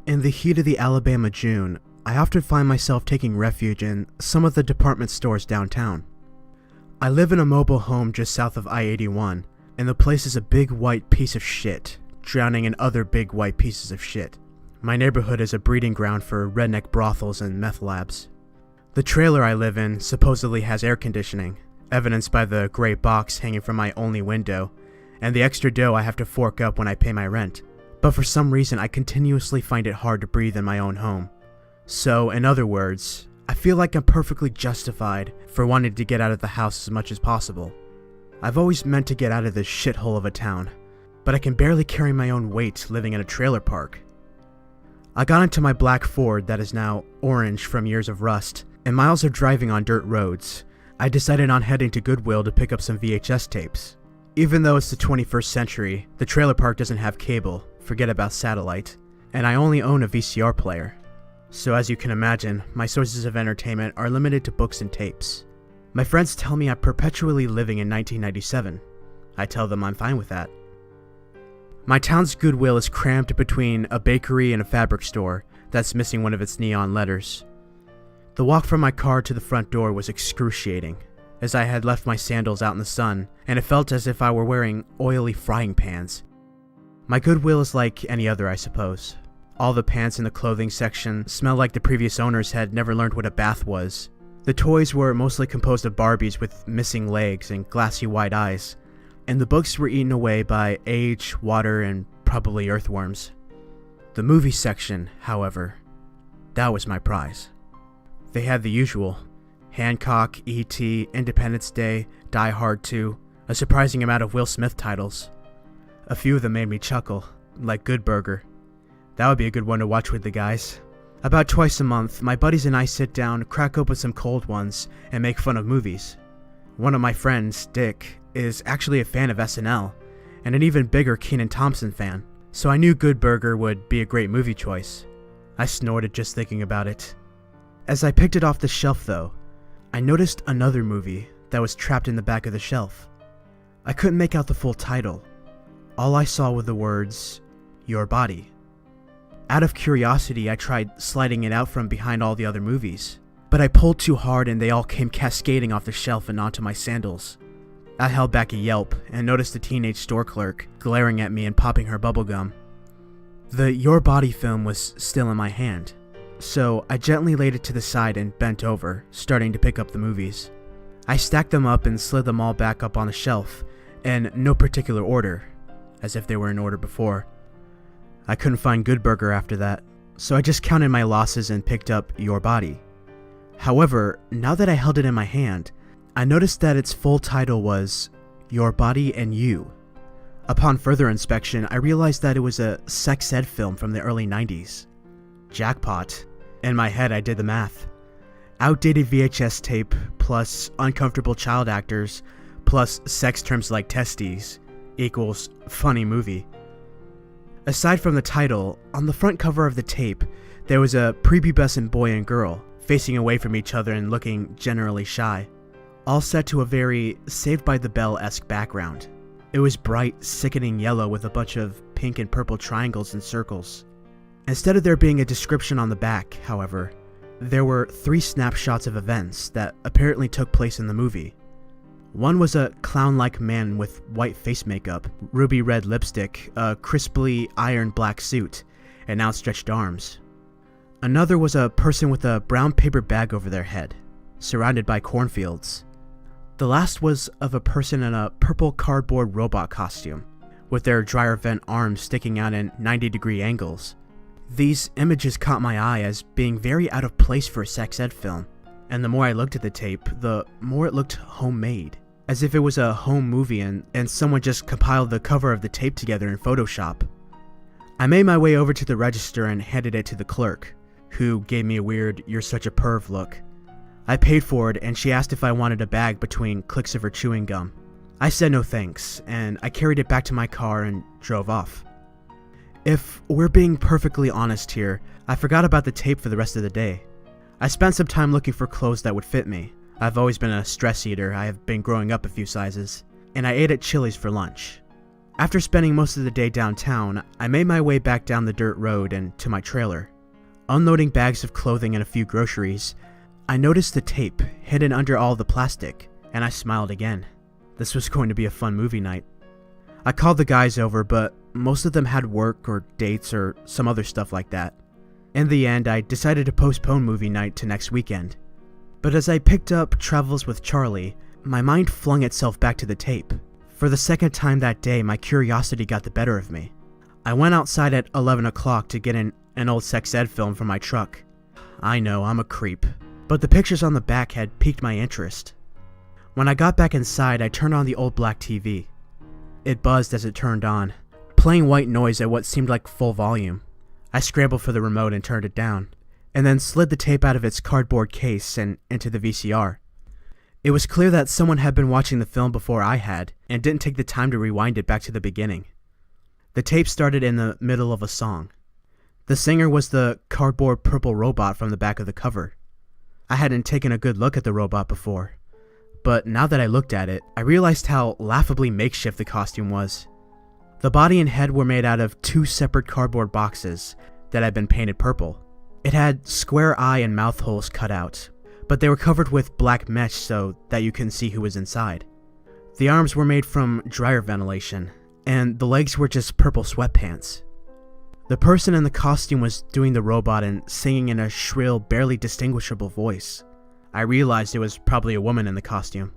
In the heat of the Alabama June, I often find myself taking refuge in some of the department stores downtown. I live in a mobile home just south of I-81, and the place is a big white piece of shit, drowning in other big white pieces of shit. My neighborhood is a breeding ground for redneck brothels and meth labs. The trailer I live in supposedly has air conditioning, evidenced by the gray box hanging from my only window, and the extra dough I have to fork up when I pay my rent. But for some reason I continuously find it hard to breathe in my own home. So, in other words, I feel like I'm perfectly justified for wanting to get out of the house as much as possible. I've always meant to get out of this shithole of a town, but I can barely carry my own weight living in a trailer park. I got into my black Ford that is now orange from years of rust, and miles of driving on dirt roads. I decided on heading to Goodwill to pick up some VHS tapes. Even though it's the 21st century, the trailer park doesn't have cable, forget about satellite, and I only own a VCR player. So as you can imagine, my sources of entertainment are limited to books and tapes. My friends tell me I'm perpetually living in 1997. I tell them I'm fine with that. My town's Goodwill is crammed between a bakery and a fabric store that's missing one of its neon letters. The walk from my car to the front door was excruciating, as I had left my sandals out in the sun, and it felt as if I were wearing oily frying pans. My Goodwill is like any other, I suppose. All the pants in the clothing section smell like the previous owners had never learned what a bath was. The toys were mostly composed of Barbies with missing legs and glassy white eyes, and the books were eaten away by age, water, and probably earthworms. The movie section, however, that was my prize. They had the usual: Hancock, E.T., Independence Day, Die Hard 2, a surprising amount of Will Smith titles. A few of them made me chuckle, like Good Burger. That would be a good one to watch with the guys. About twice a month, my buddies and I sit down, crack open some cold ones, and make fun of movies. One of my friends, Dick, is actually a fan of SNL, and an even bigger Kenan Thompson fan, so I knew Good Burger would be a great movie choice. I snorted just thinking about it. As I picked it off the shelf though, I noticed another movie that was trapped in the back of the shelf. I couldn't make out the full title. All I saw were the words, "Your Body." Out of curiosity, I tried sliding it out from behind all the other movies, but I pulled too hard and they all came cascading off the shelf and onto my sandals. I held back a yelp and noticed the teenage store clerk glaring at me and popping her bubblegum. The Your Body film was still in my hand, so I gently laid it to the side and bent over, starting to pick up the movies. I stacked them up and slid them all back up on the shelf, in no particular order, as if they were in order before. I couldn't find Good Burger after that, so I just counted my losses and picked up Your Body. However, now that I held it in my hand, I noticed that its full title was Your Body and You. Upon further inspection, I realized that it was a sex ed film from the early 90s. Jackpot. In my head, I did the math. Outdated VHS tape, plus uncomfortable child actors, plus sex terms like testes, equals funny movie. Aside from the title, on the front cover of the tape, there was a prepubescent boy and girl, facing away from each other and looking generally shy, all set to a very Saved by the Bell-esque background. It was bright, sickening yellow with a bunch of pink and purple triangles and circles. Instead of there being a description on the back, however, there were 3 snapshots of events that apparently took place in the movie. One was a clown-like man with white face makeup, ruby red lipstick, a crisply ironed black suit, and outstretched arms. Another was a person with a brown paper bag over their head, surrounded by cornfields. The last was of a person in a purple cardboard robot costume, with their dryer vent arms sticking out in 90-degree angles. These images caught my eye as being very out of place for a sex ed film, and the more I looked at the tape, the more it looked homemade, as if it was a home movie and someone just compiled the cover of the tape together in Photoshop. I made my way over to the register and handed it to the clerk, who gave me a weird "you're such a perv" look. I paid for it and she asked if I wanted a bag between clicks of her chewing gum. I said no thanks, and I carried it back to my car and drove off. If we're being perfectly honest here, I forgot about the tape for the rest of the day. I spent some time looking for clothes that would fit me. I've always been a stress eater, I have been growing up a few sizes, and I ate at Chili's for lunch. After spending most of the day downtown, I made my way back down the dirt road and to my trailer. Unloading bags of clothing and a few groceries, I noticed the tape hidden under all the plastic, and I smiled again. This was going to be a fun movie night. I called the guys over, but most of them had work or dates or some other stuff like that. In the end, I decided to postpone movie night to next weekend. But as I picked up Travels with Charlie, my mind flung itself back to the tape. For the second time that day, my curiosity got the better of me. I went outside at 11 o'clock to get an old sex ed film from my truck. I know, I'm a creep, but the pictures on the back had piqued my interest. When I got back inside, I turned on the old black TV. It buzzed as it turned on, playing white noise at what seemed like full volume. I scrambled for the remote and turned it down, and then slid the tape out of its cardboard case and into the VCR. It was clear that someone had been watching the film before I had, and didn't take the time to rewind it back to the beginning. The tape started in the middle of a song. The singer was the cardboard purple robot from the back of the cover. I hadn't taken a good look at the robot before, but now that I looked at it, I realized how laughably makeshift the costume was. The body and head were made out of two separate cardboard boxes that had been painted purple. It had square eye and mouth holes cut out, but they were covered with black mesh so that you couldn't see who was inside. The arms were made from dryer ventilation, and the legs were just purple sweatpants. The person in the costume was doing the robot and singing in a shrill, barely distinguishable voice. I realized it was probably a woman in the costume.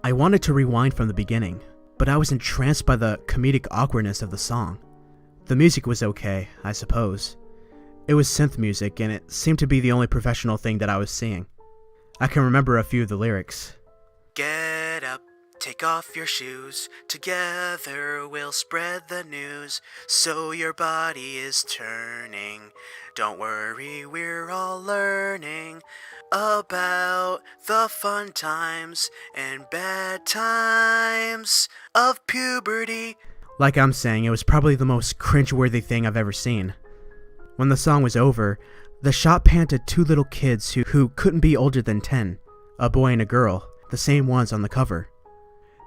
I wanted to rewind from the beginning, but I was entranced by the comedic awkwardness of the song. The music was okay, I suppose. It was synth music, and it seemed to be the only professional thing that I was seeing. I can remember a few of the lyrics. Get up, take off your shoes, together we'll spread the news, so your body is turning. Don't worry, we're all learning about the fun times and bad times of puberty. Like I'm saying, it was probably the most cringeworthy thing I've ever seen. When the song was over, the shot panned to two little kids who couldn't be older than 10, a boy and a girl, the same ones on the cover.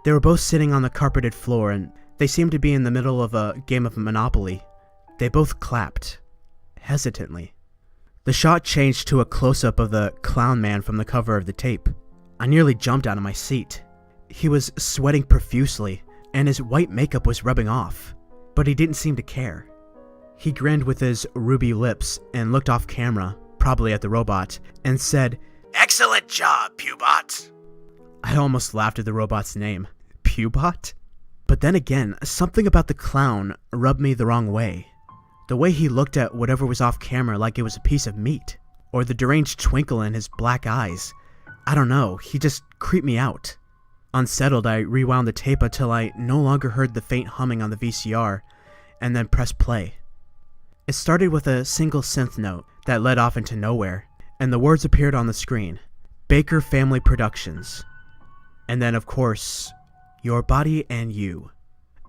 They were both sitting on the carpeted floor, and they seemed to be in the middle of a game of Monopoly. They both clapped, hesitantly. The shot changed to a close-up of the clown man from the cover of the tape. I nearly jumped out of my seat. He was sweating profusely, and his white makeup was rubbing off, but he didn't seem to care. He grinned with his ruby lips and looked off camera, probably at the robot, and said, "Excellent job, Pewbot." I almost laughed at the robot's name. Pewbot? But then again, something about the clown rubbed me the wrong way. The way he looked at whatever was off camera like it was a piece of meat, or the deranged twinkle in his black eyes. I don't know, he just creeped me out. Unsettled, I rewound the tape until I no longer heard the faint humming on the VCR, and then pressed play. It started with a single synth note that led off into nowhere, and the words appeared on the screen. Baker Family Productions. And then, of course, Your Body and You.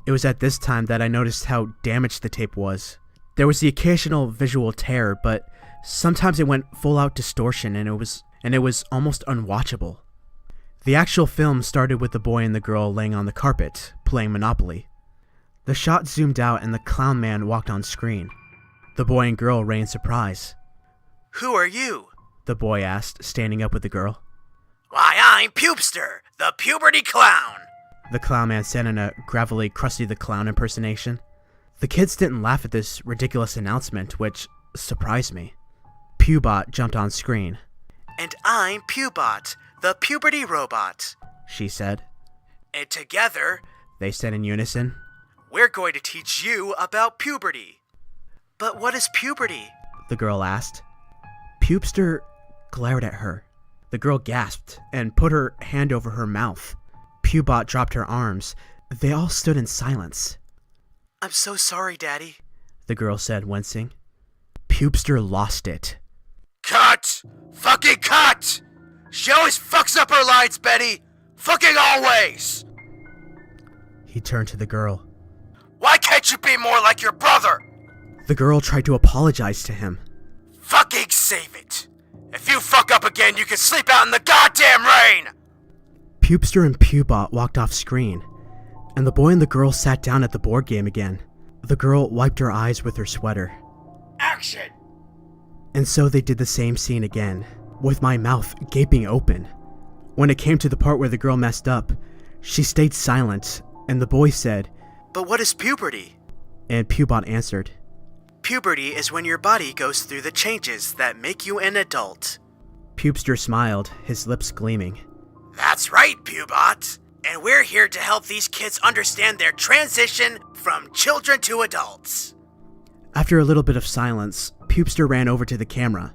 It was at this time that I noticed how damaged the tape was. There was the occasional visual tear, but sometimes it went full-out distortion, and it was almost unwatchable. The actual film started with the boy and the girl laying on the carpet, playing Monopoly. The shot zoomed out and the clown man walked on screen. The boy and girl reigned surprise. "Who are you?" the boy asked, standing up with the girl. "Why, I'm Pupster, the puberty clown," the clown man said in a gravelly Krusty the Clown impersonation. The kids didn't laugh at this ridiculous announcement, which surprised me. Pewbot jumped on screen. "And I'm Pewbot, the puberty robot," she said. "And together," they said in unison, "we're going to teach you about puberty." "But what is puberty?" the girl asked. Pupster glared at her. The girl gasped and put her hand over her mouth. Pewbot dropped her arms. They all stood in silence. "I'm so sorry, Daddy," the girl said, wincing. Pupster lost it. "Cut! Fucking cut! She always fucks up her lines, Betty! Fucking always!" He turned to the girl. "Why can't you be more like your brother?" The girl tried to apologize to him. "Fucking save it! If you fuck up again, you can sleep out in the goddamn rain!" Pupster and Pewbot walked off screen. and the boy and the girl sat down at the board game again. The girl wiped her eyes with her sweater. Action! And so they did the same scene again, with my mouth gaping open. When it came to the part where the girl messed up, she stayed silent, and the boy said, "But what is puberty?" And Pubot answered, "Puberty is when your body goes through the changes that make you an adult." Pubester smiled, his lips gleaming. That's right, Pubot. And we're here to help these kids understand their transition from children to adults. After a little bit of silence, Pubester ran over to the camera.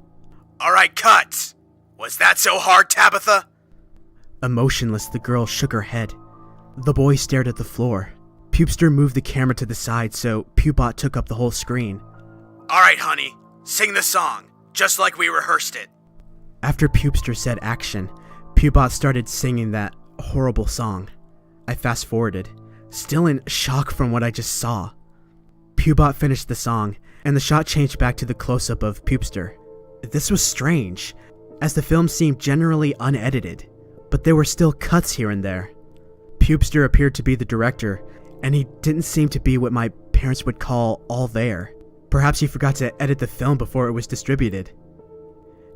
Alright, cut! Was that so hard, Tabitha? Emotionless, the girl shook her head. The boy stared at the floor. Pubester moved the camera to the side so Pubot took up the whole screen. Alright, honey, sing the song, just like we rehearsed it. After Pubester said action, Pubot started singing that horrible song. I fast-forwarded, still in shock from what I just saw. Pubot finished the song, and the shot changed back to the close-up of Pubester. This was strange, as the film seemed generally unedited, but there were still cuts here and there. Pubester appeared to be the director, and he didn't seem to be what my parents would call all there. Perhaps he forgot to edit the film before it was distributed.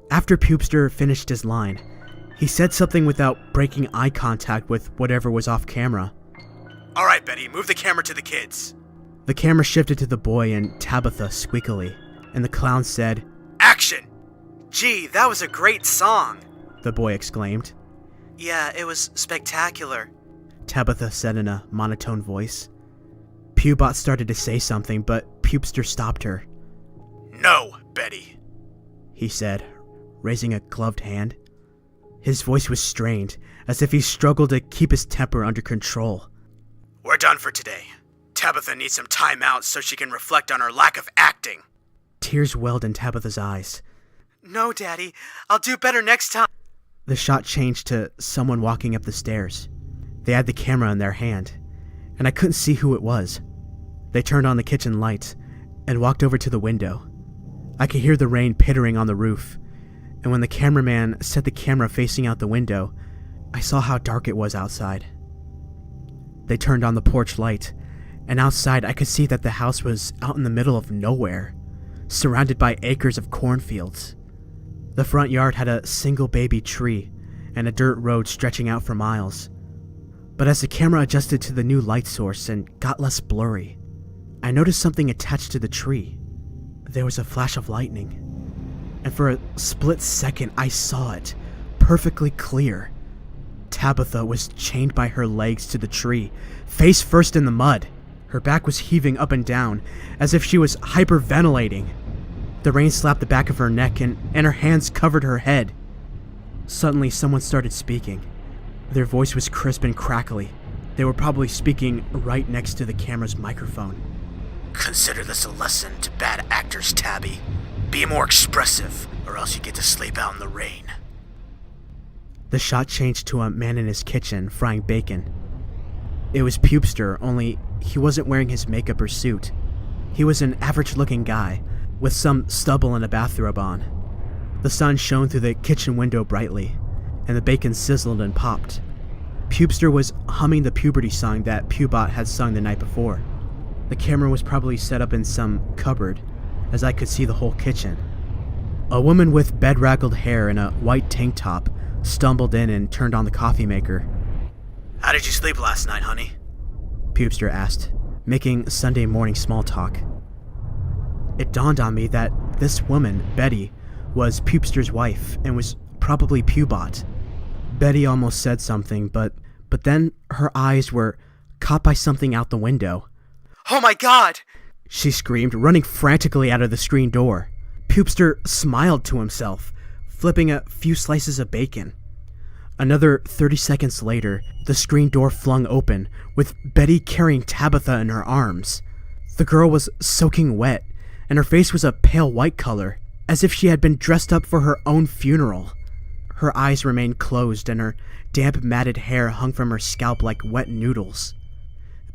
After Pubester finished his line, he said something without breaking eye contact with whatever was off camera. Alright, Betty, move the camera to the kids. The camera shifted to the boy and Tabitha squeakily, and the clown said, Action! Gee, that was a great song, the boy exclaimed. Yeah, it was spectacular, Tabitha said in a monotone voice. Pubot started to say something, but Pubester stopped her. No, Betty, he said, raising a gloved hand. His voice was strained, as if he struggled to keep his temper under control. We're done for today. Tabitha needs some time out so she can reflect on her lack of acting. Tears welled in Tabitha's eyes. No, Daddy, I'll do better next time. The shot changed to someone walking up the stairs. They had the camera in their hand, and I couldn't see who it was. They turned on the kitchen lights and walked over to the window. I could hear the rain pittering on the roof, and when the cameraman set the camera facing out the window, I saw how dark it was outside. They turned on the porch light, and outside I could see that the house was out in the middle of nowhere, surrounded by acres of cornfields. The front yard had a single baby tree and a dirt road stretching out for miles. But as the camera adjusted to the new light source and got less blurry, I noticed something attached to the tree. There was a flash of lightning, and for a split second I saw it, perfectly clear. Tabitha was chained by her legs to the tree, face first in the mud. Her back was heaving up and down, as if she was hyperventilating. The rain slapped the back of her neck, and her hands covered her head. Suddenly, someone started speaking. Their voice was crisp and crackly. They were probably speaking right next to the camera's microphone. Consider this a lesson to bad actors, Tabby. Be more expressive, or else you get to sleep out in the rain. The shot changed to a man in his kitchen frying bacon. It was Pubester, only he wasn't wearing his makeup or suit. He was an average-looking guy, with some stubble and a bathrobe on. The sun shone through the kitchen window brightly, and the bacon sizzled and popped. Pubester was humming the puberty song that Pubot had sung the night before. The camera was probably set up in some cupboard, as I could see the whole kitchen. A woman with bedraggled hair and a white tank top stumbled in and turned on the coffee maker. How did you sleep last night, honey? Pubester asked, making Sunday morning small talk. It dawned on me that this woman, Betty, was Pubester's wife and was probably Pubot. Betty almost said something, but then her eyes were caught by something out the window. Oh my God! She screamed, running frantically out of the screen door. Pubester smiled to himself, flipping a few slices of bacon. Another 30 seconds later, the screen door flung open, with Betty carrying Tabitha in her arms. The girl was soaking wet, and her face was a pale white color, as if she had been dressed up for her own funeral. Her eyes remained closed, and her damp matted hair hung from her scalp like wet noodles.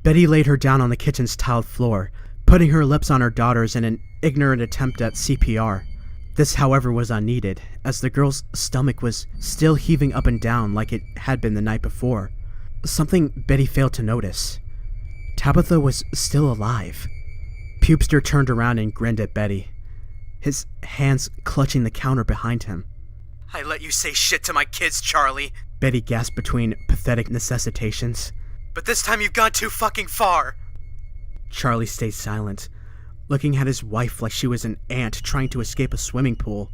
Betty laid her down on the kitchen's tiled floor, putting her lips on her daughter's in an ignorant attempt at CPR. This, however, was unneeded, as the girl's stomach was still heaving up and down like it had been the night before. Something Betty failed to notice. Tabitha was still alive. Pubester turned around and grinned at Betty, his hands clutching the counter behind him. I let you say shit to my kids, Charlie. Betty gasped between pathetic necessitations. But this time you've gone too fucking far. Charlie stayed silent, looking at his wife like she was an ant trying to escape a swimming pool.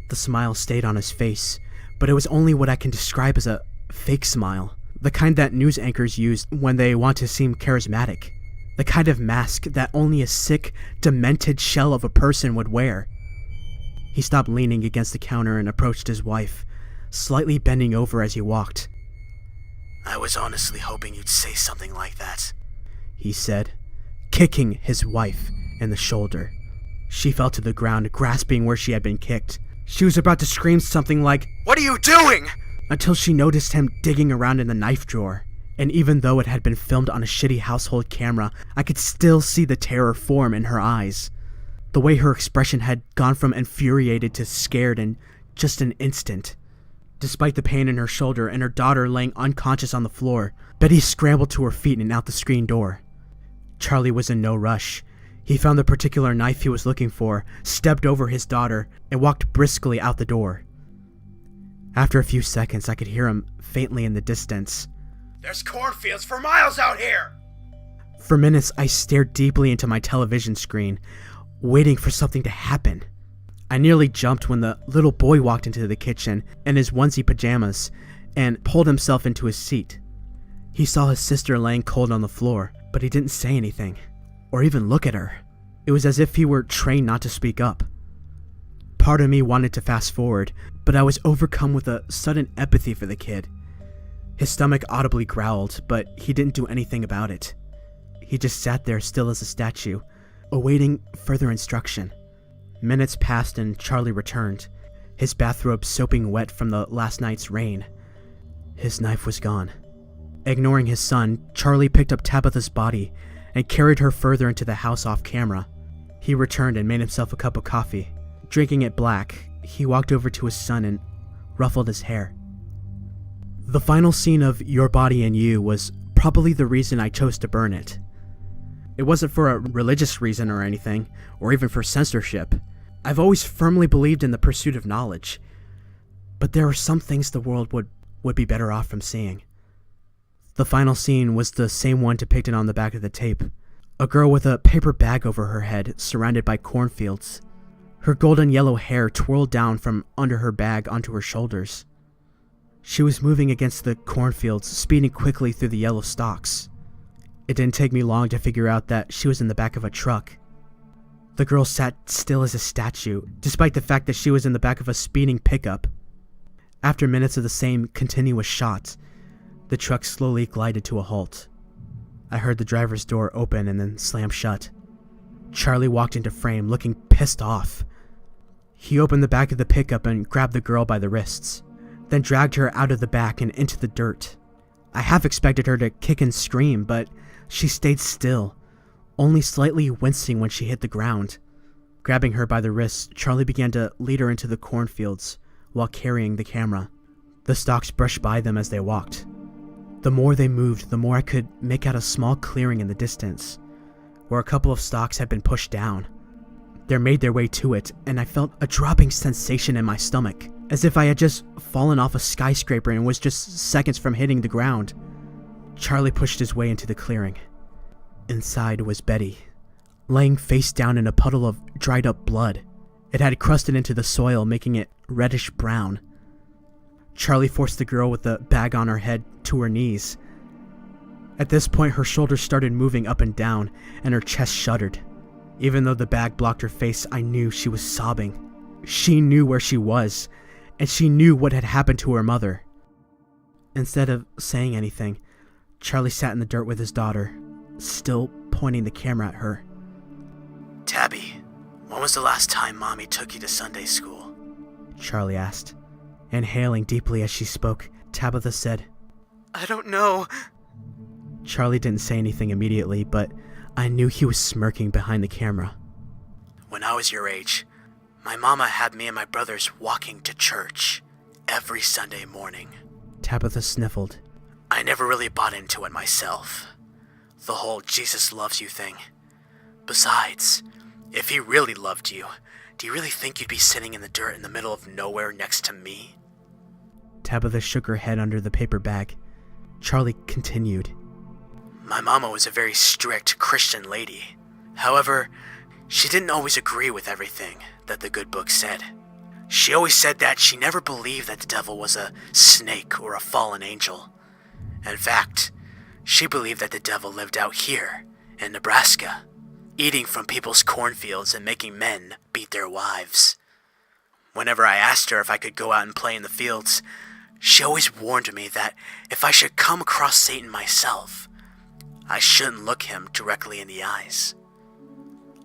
The smile stayed on his face, but it was only what I can describe as a fake smile. The kind that news anchors use when they want to seem charismatic. The kind of mask that only a sick, demented shell of a person would wear. He stopped leaning against the counter and approached his wife, slightly bending over as he walked. I was honestly hoping you'd say something like that, he said, kicking his wife in the shoulder. She fell to the ground, grasping where she had been kicked. She was about to scream something like, "What are you doing?" until she noticed him digging around in the knife drawer. And even though it had been filmed on a shitty household camera, I could still see the terror form in her eyes. The way her expression had gone from infuriated to scared in just an instant. Despite the pain in her shoulder and her daughter laying unconscious on the floor, Betty scrambled to her feet and out the screen door. Charlie was in no rush. He found the particular knife he was looking for, stepped over his daughter, and walked briskly out the door. After a few seconds, I could hear him faintly in the distance. There's cornfields for miles out here! For minutes, I stared deeply into my television screen, waiting for something to happen. I nearly jumped when the little boy walked into the kitchen in his onesie pajamas and pulled himself into his seat. He saw his sister laying cold on the floor, but he didn't say anything, or even look at her. It was as if he were trained not to speak up. Part of me wanted to fast forward, but I was overcome with a sudden empathy for the kid. His stomach audibly growled, but he didn't do anything about it. He just sat there still as a statue, awaiting further instruction. Minutes passed and Charlie returned, his bathrobe soaping wet from the last night's rain. His knife was gone. Ignoring his son, Charlie picked up Tabitha's body and carried her further into the house off camera. He returned and made himself a cup of coffee. Drinking it black, he walked over to his son and ruffled his hair. The final scene of Your Body and You was probably the reason I chose to burn it. It wasn't for a religious reason or anything, or even for censorship. I've always firmly believed in the pursuit of knowledge. But there are some things the world would be better off from seeing. The final scene was the same one depicted on the back of the tape. A girl with a paper bag over her head, surrounded by cornfields. Her golden yellow hair twirled down from under her bag onto her shoulders. She was moving against the cornfields, speeding quickly through the yellow stalks. It didn't take me long to figure out that she was in the back of a truck. The girl sat still as a statue, despite the fact that she was in the back of a speeding pickup. After minutes of the same continuous shot, the truck slowly glided to a halt. I heard the driver's door open and then slam shut. Charlie walked into frame, looking pissed off. He opened the back of the pickup and grabbed the girl by the wrists, then dragged her out of the back and into the dirt. I half expected her to kick and scream, but she stayed still, only slightly wincing when she hit the ground. Grabbing her by the wrists, Charlie began to lead her into the cornfields while carrying the camera. The stalks brushed by them as they walked. The more they moved, the more I could make out a small clearing in the distance, where a couple of stalks had been pushed down. They made their way to it, and I felt a dropping sensation in my stomach, as if I had just fallen off a skyscraper and was just seconds from hitting the ground. Charlie pushed his way into the clearing. Inside was Betty, laying face down in a puddle of dried up blood. It had crusted into the soil, making it reddish brown. Charlie forced the girl with the bag on her head to her knees. At this point, her shoulders started moving up and down, and her chest shuddered. Even though the bag blocked her face, I knew she was sobbing. She knew where she was, and she knew what had happened to her mother. Instead of saying anything, Charlie sat in the dirt with his daughter, still pointing the camera at her. Tabby, when was the last time Mommy took you to Sunday school? Charlie asked. Inhaling deeply as she spoke, Tabitha said, I don't know. Charlie didn't say anything immediately, but I knew he was smirking behind the camera. When I was your age, my mama had me and my brothers walking to church every Sunday morning. Tabitha sniffled. I never really bought into it myself. the whole Jesus loves you thing. Besides, if he really loved you, do you really think you'd be sitting in the dirt in the middle of nowhere next to me? Tabitha shook her head under the paper bag. Charlie continued. My mama was a very strict Christian lady. However, she didn't always agree with everything that the good book said. She always said that she never believed that the devil was a snake or a fallen angel. In fact, she believed that the devil lived out here, in Nebraska, eating from people's cornfields and making men beat their wives. Whenever I asked her if I could go out and play in the fields, she always warned me that if I should come across Satan myself, I shouldn't look him directly in the eyes.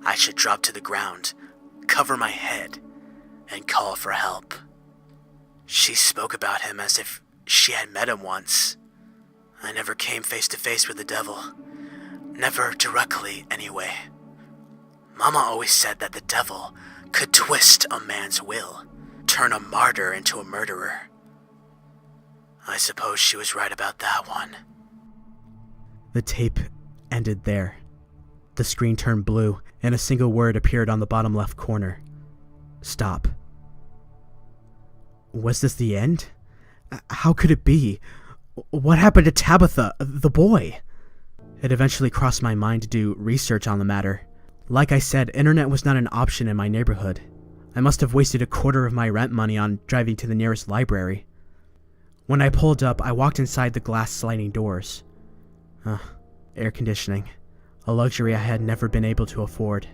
I should drop to the ground, cover my head, and call for help. She spoke about him as if she had met him once. I never came face to face with the devil. Never directly, anyway. Mama always said that the devil could twist a man's will, turn a martyr into a murderer. I suppose she was right about that one. The tape ended there. The screen turned blue, and a single word appeared on the bottom left corner. Stop. Was this the end? How could it be? What happened to Tabitha, the boy? It eventually crossed my mind to do research on the matter. Like I said, internet was not an option in my neighborhood. I must have wasted a quarter of my rent money on driving to the nearest library. When I pulled up, I walked inside the glass sliding doors. Air conditioning. A luxury I had never been able to afford.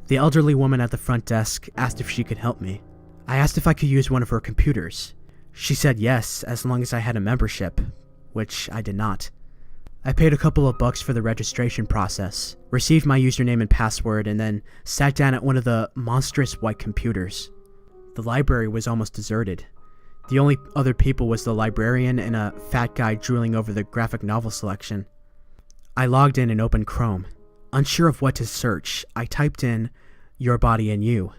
The elderly woman at the front desk asked if she could help me. I asked if I could use one of her computers. She said yes, as long as I had a membership, which I did not. I paid a couple of bucks for the registration process, received my username and password, and then sat down at one of the monstrous white computers. The library was almost deserted. The only other people was the librarian and a fat guy drooling over the graphic novel selection. I logged in and opened Chrome. Unsure of what to search, I typed in, "Your Body and You."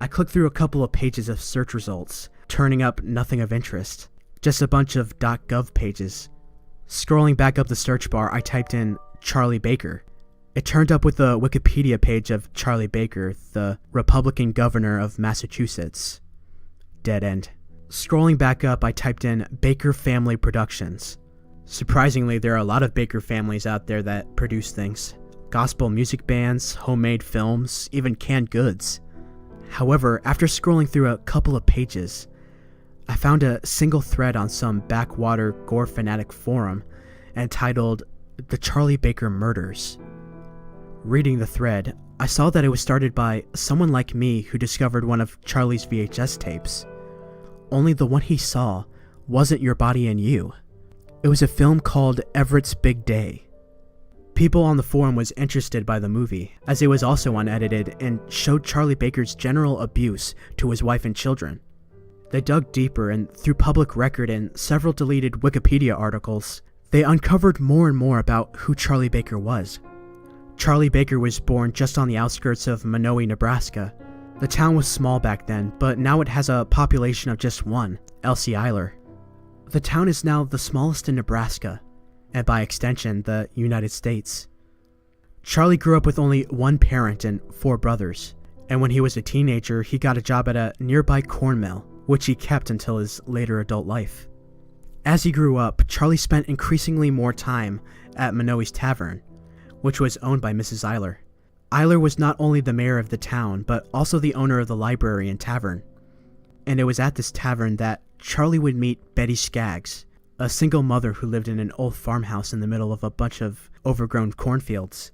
I clicked through a couple of pages of search results, turning up nothing of interest. Just a bunch of .gov pages. Scrolling back up the search bar, I typed in Charlie Baker. It turned up with the Wikipedia page of Charlie Baker, the Republican governor of Massachusetts. Dead end. Scrolling back up, I typed in Baker Family Productions. Surprisingly, there are a lot of Baker families out there that produce things. Gospel music bands, homemade films, even canned goods. However, after scrolling through a couple of pages, I found a single thread on some backwater gore fanatic forum entitled The Charlie Baker Murders. Reading the thread, I saw that it was started by someone like me who discovered one of Charlie's VHS tapes. Only the one he saw wasn't Your Body and You. It was a film called Everett's Big Day. People on the forum was interested by the movie, as it was also unedited and showed Charlie Baker's general abuse to his wife and children. They dug deeper, and through public record and several deleted Wikipedia articles, they uncovered more and more about who Charlie Baker was. Charlie Baker was born just on the outskirts of Minoe, Nebraska. The town was small back then, but now it has a population of just one, Elsie Eiler. The town is now the smallest in Nebraska, and by extension, the United States. Charlie grew up with only one parent and 4 brothers, and when he was a teenager, he got a job at a nearby corn mill, which he kept until his later adult life. As he grew up, Charlie spent increasingly more time at Minoe's Tavern, which was owned by Mrs. Eiler. Eiler was not only the mayor of the town, but also the owner of the library and tavern. And it was at this tavern that Charlie would meet Betty Skaggs, a single mother who lived in an old farmhouse in the middle of a bunch of overgrown cornfields.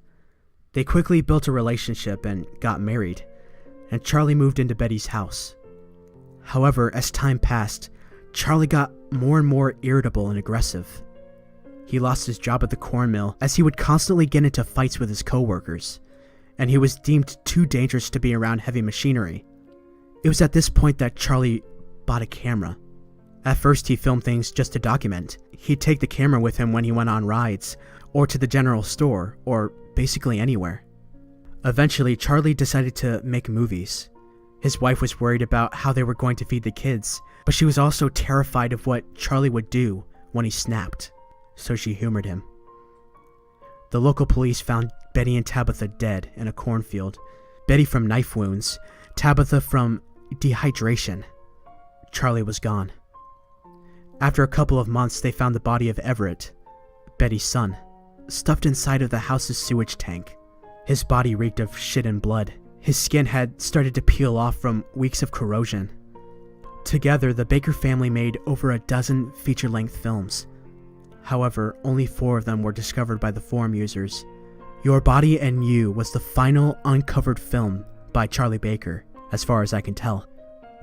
They quickly built a relationship and got married, and Charlie moved into Betty's house. However, as time passed, Charlie got more and more irritable and aggressive. He lost his job at the corn mill as he would constantly get into fights with his coworkers, and he was deemed too dangerous to be around heavy machinery. It was at this point that Charlie bought a camera. At first, he filmed things just to document. He'd take the camera with him when he went on rides, or to the general store, or basically anywhere. Eventually, Charlie decided to make movies. His wife was worried about how they were going to feed the kids, but she was also terrified of what Charlie would do when he snapped, so she humored him. The local police found Betty and Tabitha dead in a cornfield. Betty from knife wounds, Tabitha from dehydration. Charlie was gone. After a couple of months, they found the body of Everett, Betty's son, stuffed inside of the house's sewage tank. His body reeked of shit and blood. His skin had started to peel off from weeks of corrosion. Together, the Baker family made over a dozen feature-length films. However, only 4 of them were discovered by the forum users. Your Body and You was the final uncovered film by Charlie Baker, as far as I can tell.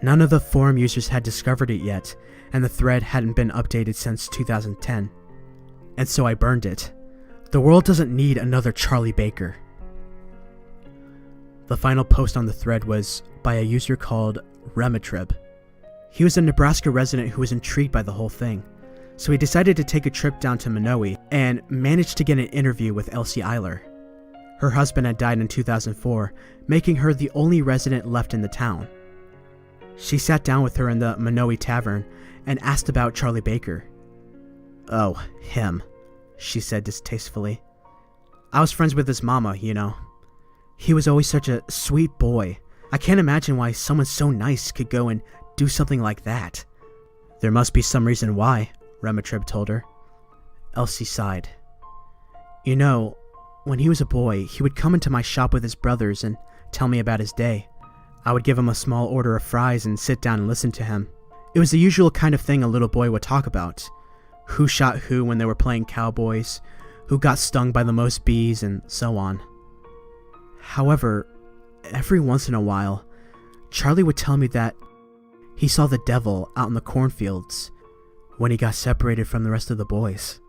None of the forum users had discovered it yet, and the thread hadn't been updated since 2010. And so I burned it. The world doesn't need another Charlie Baker. The final post on the thread was by a user called Rematrib. He was a Nebraska resident who was intrigued by the whole thing, so he decided to take a trip down to Minowie and managed to get an interview with Elsie Eiler. Her husband had died in 2004, making her the only resident left in the town. She sat down with her in the Minowie Tavern and asked about Charlie Baker. "Oh, him," she said distastefully. "I was friends with his mama, you know. He was always such a sweet boy. I can't imagine why someone so nice could go and do something like that." "There must be some reason why," Rematrib told her. Elsie sighed. "You know, when he was a boy, he would come into my shop with his brothers and tell me about his day. I would give him a small order of fries and sit down and listen to him. It was the usual kind of thing a little boy would talk about. Who shot who when they were playing cowboys, who got stung by the most bees, and so on. However, every once in a while, Charlie would tell me that he saw the devil out in the cornfields when he got separated from the rest of the boys."